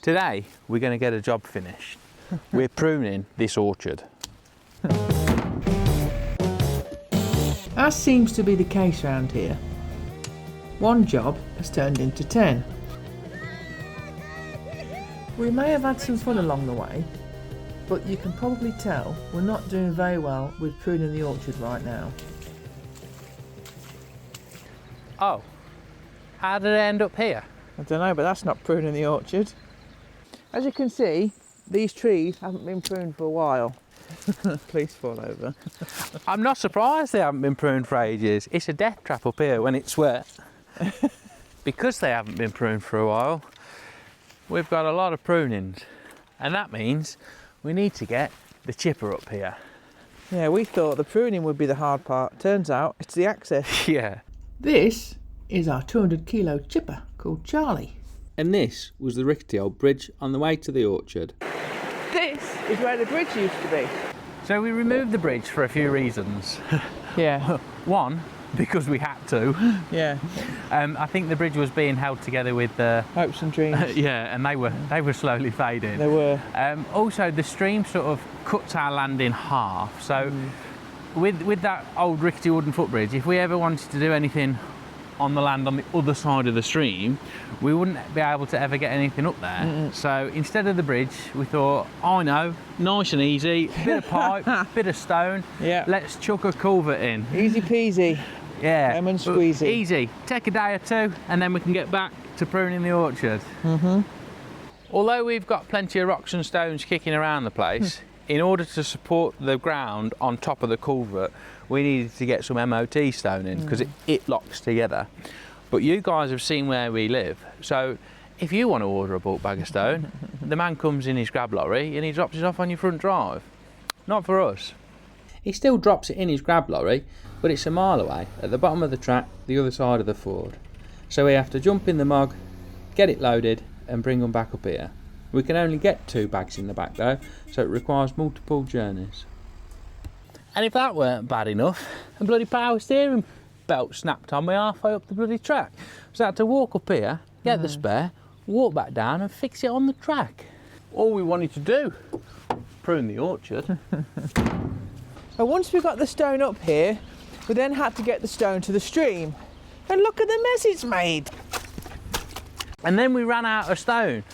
Today we're going to get a job finished. We're pruning this orchard. As seems to be the case around here, one job has turned into 10. We may have had some fun along the way, but you can probably tell we're not doing very well with pruning the orchard right now. Oh, how did it end up here? I don't know, but that's not pruning the orchard. As you can see, these trees haven't been pruned for a while. Please fall over. I'm not surprised they haven't been pruned for ages. It's a death trap up here when it's wet. Because they haven't been pruned for a while, we've got a lot of prunings. And that means we need to get the chipper up here. Yeah, we thought the pruning would be the hard part. Turns out it's the access. Yeah. This is our 200 kilo chipper called Charlie. And this was the rickety old bridge on the way to the orchard. This is where the bridge used to be. So we removed the bridge for a few reasons. Yeah. One, because we had to. Yeah. I think the bridge was being held together with Hopes and dreams. yeah, and they were slowly fading. They were. Also, the stream sort of cuts our land in half. So with that old rickety wooden footbridge, if we ever wanted to do anything on the land on the other side of the stream, we wouldn't be able to ever get anything up there. So instead of the bridge, we thought, I know, nice and easy, bit of pipe, bit of stone, Yeah. let's chuck a culvert in. Easy peasy. Yeah, Lemon squeezy. Easy. Take a day or two, and then we can get back to pruning the orchard. Although we've got plenty of rocks and stones kicking around the place, in order to support the ground on top of the culvert, we needed to get some MOT stone in because it locks together. But you guys have seen where we live, so if you want to order a bulk bag of stone, the man comes in his grab lorry and he drops it off on your front drive. Not for us. He still drops it in his grab lorry, but it's a mile away at the bottom of the track, the other side of the ford. So we have to jump in the mog, get it loaded and bring them back up here. We can only get 2 bags in the back though, so it requires multiple journeys. And if that weren't bad enough, a bloody power steering belt snapped on me halfway up the bloody track. So I had to walk up here, get the spare, walk back down and fix it on the track. All we wanted to do, prune the orchard. So once we got the stone up here, we then had to get the stone to the stream. And look at the mess it's made. And then we ran out of stone.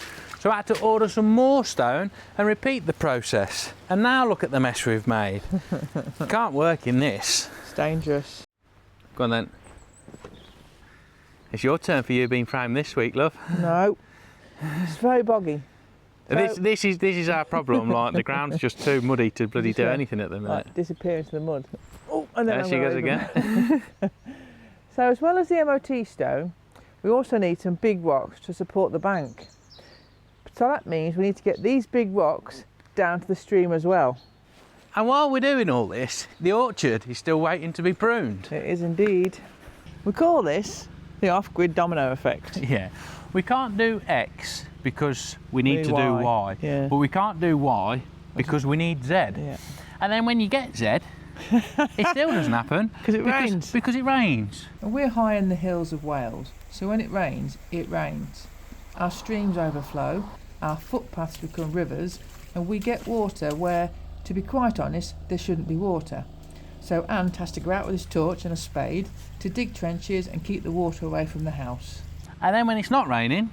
So I had to order some more stone and repeat the process. And now look at the mess we've made. Can't work in this. It's dangerous. Go on then. It's your turn for you being framed this week, love. No, it's very boggy. This is our problem. Like the ground's just too muddy to bloody do anything at the minute. Like, disappear into the mud. Oh, and then There she goes again. So as well as the MOT stone, we also need some big rocks to support the bank. So that means we need to get these big rocks down to the stream as well. And while we're doing all this, the orchard is still waiting to be pruned. It is indeed. We call this the off-grid domino effect. Yeah, we can't do X because we need to do Y. Yeah. But we can't do Y because we need Z. Yeah. And then when you get Z, it still doesn't happen. Because it rains. Because it rains. And we're high in the hills of Wales, so when it rains, it rains. Our streams overflow, our footpaths become rivers, and we get water where, to be quite honest, there shouldn't be water. So Ant has to go out with his torch and a spade to dig trenches and keep the water away from the house. And then when it's not raining,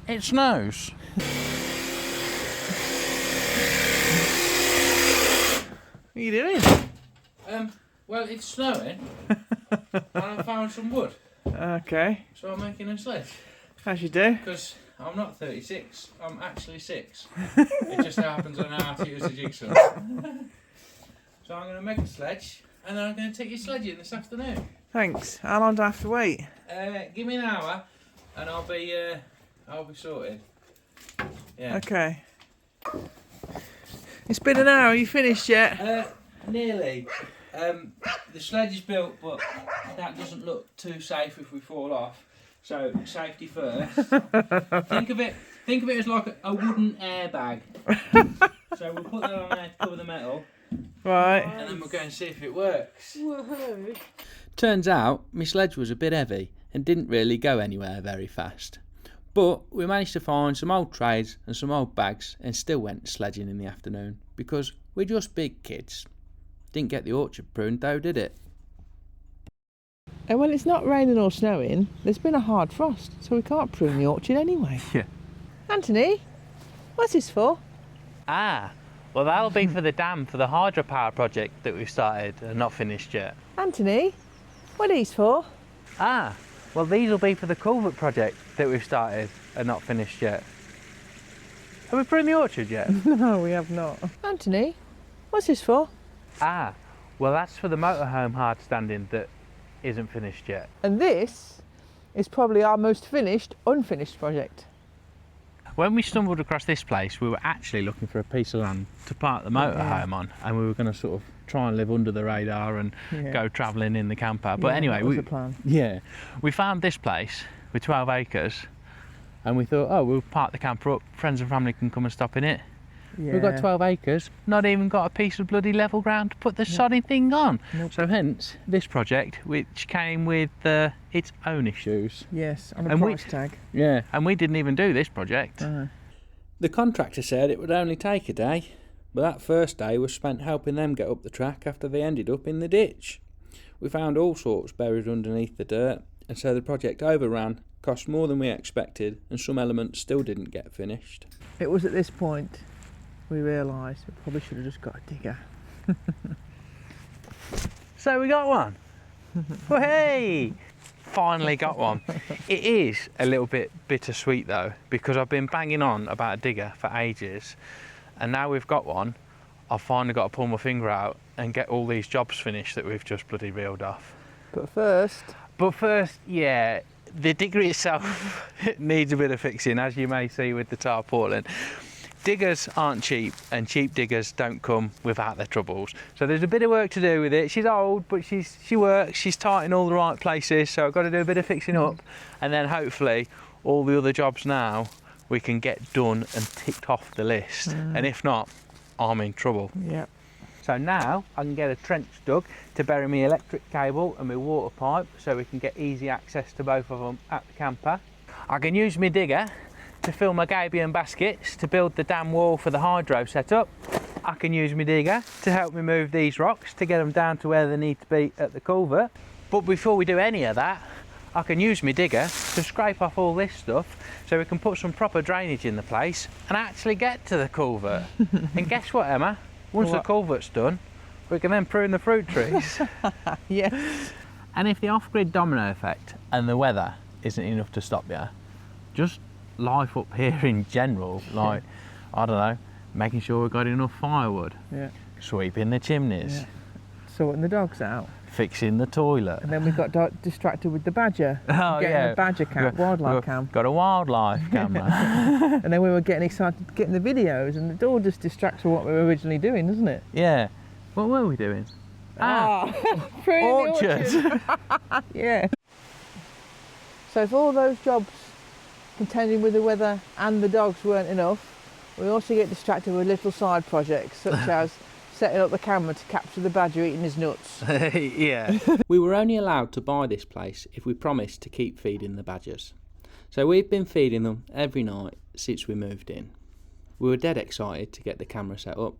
it snows. What are you doing? Well, it's snowing, and I found some wood, Okay, so I'm making a sledge. as you do. Because I'm not 36, I'm actually 6. It just happens I know how to use a jigsaw. So I'm going to make a sledge, and then I'm going to take you sledging this afternoon. Thanks. How long do I have to wait? Give me an hour, and I'll be sorted. Yeah. Okay. It's been an hour. Are you finished yet? Nearly. The sledge is built, but that doesn't look too safe if we fall off. So safety first. Think of it as like a wooden airbag. So we'll put that on there to cover the metal. Right. And then we'll go and see if it works. Woohoo. Turns out my sledge was a bit heavy and didn't really go anywhere very fast. But we managed to find some old trays and some old bags and still went sledging in the afternoon because we're just big kids. Didn't get the orchard pruned though, did it? And when it's not raining or snowing, there's been a hard frost, so we can't prune the orchard anyway. Yeah. Anthony, what's this for? Ah, well that'll be for the dam for the hydropower project that we've started and not finished yet. Anthony, what are these for? Ah, well these will be for the culvert project that we've started and not finished yet. Have we pruned the orchard yet? No, we have not. Anthony, what's this for? Ah, well that's for the motorhome hard standing that isn't finished yet. And this is probably our most finished, unfinished project. When we stumbled across this place, we were actually looking for a piece of land to park the motorhome on, and we were going to sort of try and live under the radar and go travelling in the camper. But anyway, that was the plan. We found this place with 12 acres, and we thought, oh, we'll park the camper up, friends and family can come and stop in it. Yeah. We've got 12 acres, not even got a piece of bloody level ground to put the sodding thing on. Nope. So hence this project, which came with its own issues. Yes, on a price tag. Yeah, and we didn't even do this project. The contractor said it would only take a day, but that first day was spent helping them get up the track after they ended up in the ditch. We found all sorts buried underneath the dirt, and so the project overran, cost more than we expected, and some elements still didn't get finished. It was at this point we realised we probably should have just got a digger. So we got one. Hey! Finally got one. It is a little bit bittersweet though, because I've been banging on about a digger for ages, and now we've got one. I've finally got to pull my finger out and get all these jobs finished that we've just bloody reeled off. But first, yeah, the digger itself needs a bit of fixing, as you may see with the tarpaulin. Diggers aren't cheap, and cheap diggers don't come without their troubles. So there's a bit of work to do with it. She's old, but she works, she's tight in all the right places, so I've got to do a bit of fixing up, and then hopefully all the other jobs now we can get done and ticked off the list. And if not, I'm in trouble. Yep. So now I can get a trench dug to bury my electric cable and my water pipe, so we can get easy access to both of them at the camper. I can use my digger to fill my gabion baskets to build the dam wall for the hydro setup. I can use my digger to help me move these rocks to get them down to where they need to be at the culvert. But before we do any of that, I can use my digger to scrape off all this stuff so we can put some proper drainage in the place and actually get to the culvert. And guess what, Emma? Once the culvert's done, we can then prune the fruit trees. Yes. And if the off-grid domino effect and the weather isn't enough to stop you, just life up here in general, like, I don't know, making sure we've got enough firewood, sweeping the chimneys, sorting the dogs out, fixing the toilet. and then we got distracted with the badger. Oh, getting a badger cam, wildlife cam. Got a wildlife camera. And then we were getting excited getting the videos, and it all just distracts from what we were originally doing, doesn't it? Yeah. What were we doing? Pruning Orchard. the orchard. Yeah. So if all those jobs contending with the weather and the dogs weren't enough, we also get distracted with little side projects such as setting up the camera to capture the badger eating his nuts. Yeah. We were only allowed to buy this place if we promised to keep feeding the badgers. So we've been feeding them every night since we moved in. We were dead excited to get the camera set up.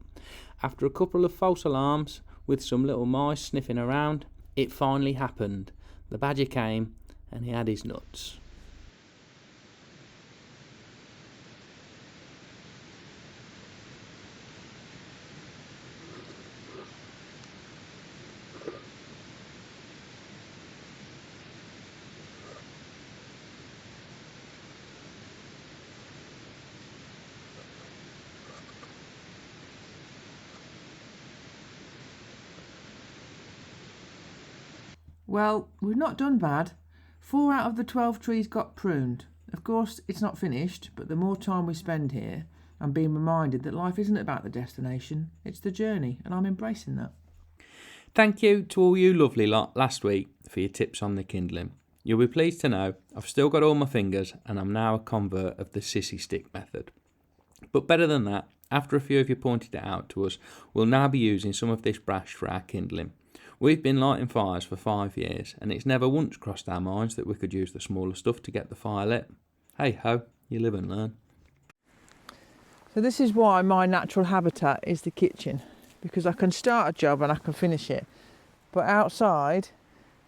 After a couple of false alarms with some little mice sniffing around, it finally happened. The badger came and he had his nuts. Well, we've not done bad. 4 out of the 12 trees got pruned. Of course, it's not finished, but the more time we spend here, I'm being reminded that life isn't about the destination, it's the journey, and I'm embracing that. Thank you to all you lovely lot last week for your tips on the kindling. You'll be pleased to know I've still got all my fingers and I'm now a convert of the sissy stick method. But better than that, after a few of you pointed it out to us, we'll now be using some of this brash for our kindling. We've been lighting fires for 5 years and it's never once crossed our minds that we could use the smaller stuff to get the fire lit. Hey ho, you live and learn. So this is why my natural habitat is the kitchen, because I can start a job and I can finish it. But outside,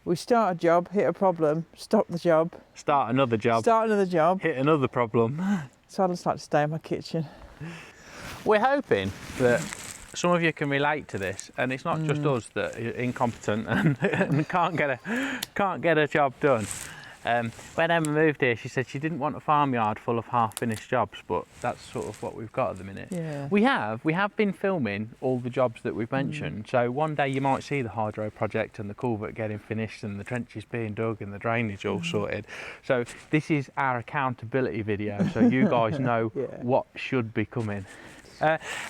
we start a job, hit a problem, stop the job, Start another job, start another job. hit another problem. So I just like to stay in my kitchen. We're hoping that some of you can relate to this, and it's not just us that are incompetent and can't get a job done. When Emma moved here, she said she didn't want a farmyard full of half-finished jobs, but that's sort of what we've got at the minute. Yeah. We have been filming all the jobs that we've mentioned. So one day you might see the hydro project and the culvert getting finished and the trenches being dug and the drainage all sorted. So this is our accountability video, so you guys know what should be coming.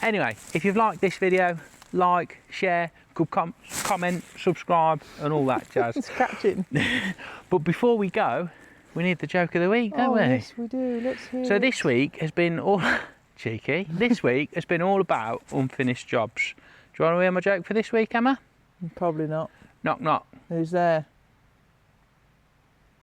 Anyway, if you've liked this video, like, share, comment, subscribe and all that jazz. It's catching. But before we go, we need the joke of the week, don't we? Yes, we do. Let's hear So it. this week has been all cheeky. This week has been all about unfinished jobs. Do you want to hear my joke for this week, Emma? Probably not. Knock knock. Who's there?